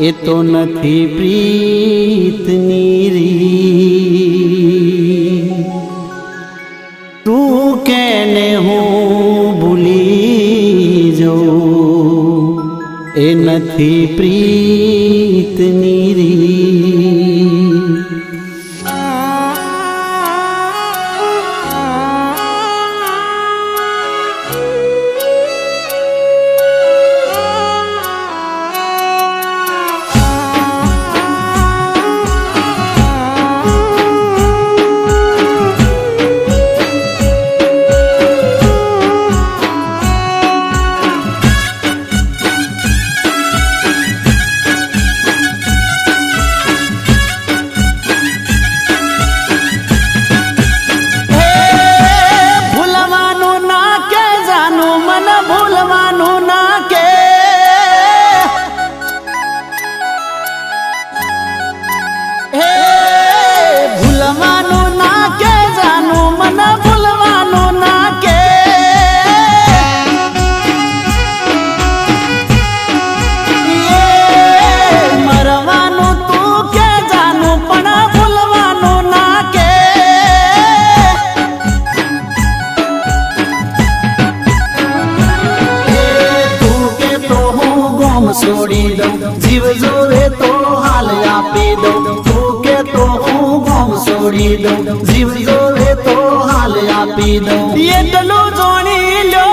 એ તો નથી પ્રીતની રીત। તું કેને હું ભૂલી જાઉં એ નથી પ્રીતની રીત। છોડી દઉં જીવ જોવે તો હાલ આપી દઉં। તું કે તો હું ગોમ છોડી દઉં જીવ જોવે તો હાલ આપી દઉં। એટલું જોણી લો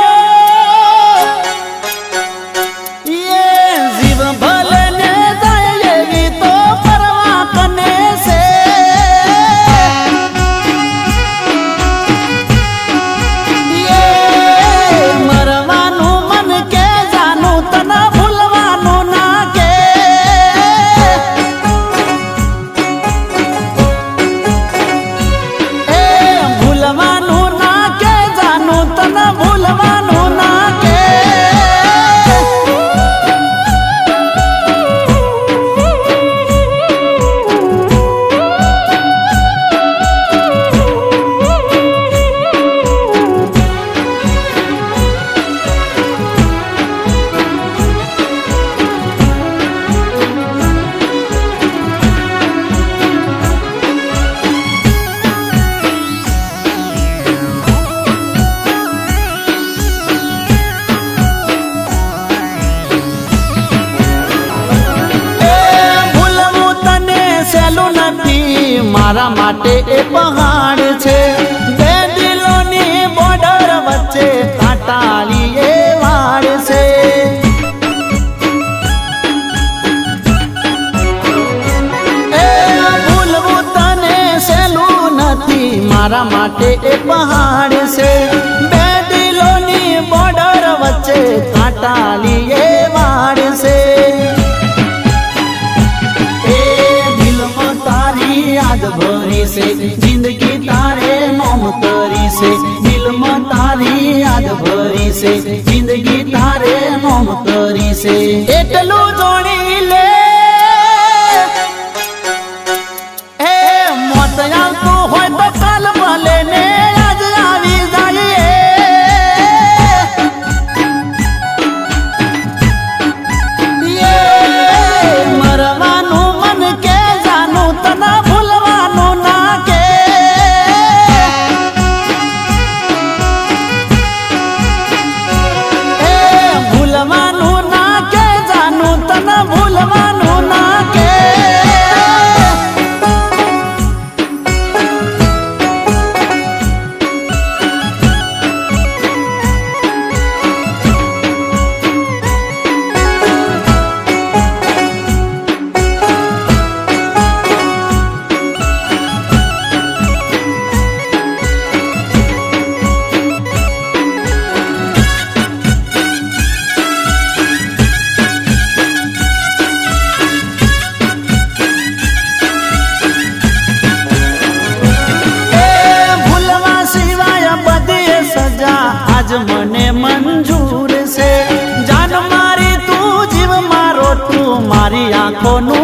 એ જીવ ભલે ને જાય એવી તો પરવા કને છે। મરવાનું મન કે જાનું તને મારા માટે એ પહાડ છે બે દિલોની બોર્ડર વચ્ચે કાંટાળી એ વાડ છે। એ ભૂલવું તને સહેલું નથી મારા માટે એ પહાડ છે બે દિલોની બોર્ડર વચ્ચે કાંટાળી એ વાડ છે। याद भरी से जिंदगी तारे नोम तरी से दिल में तारी याद भरी से जिंदगी तारे नोम तरी से। एटलू जोड़ी ले हे मौत आवतो होय तो काल भले ने आज आवी जाए। ये मरवानु मन के जानू तना आज मने मंजूर से जान मारी तू जीव मारो तू मारी आंखों नू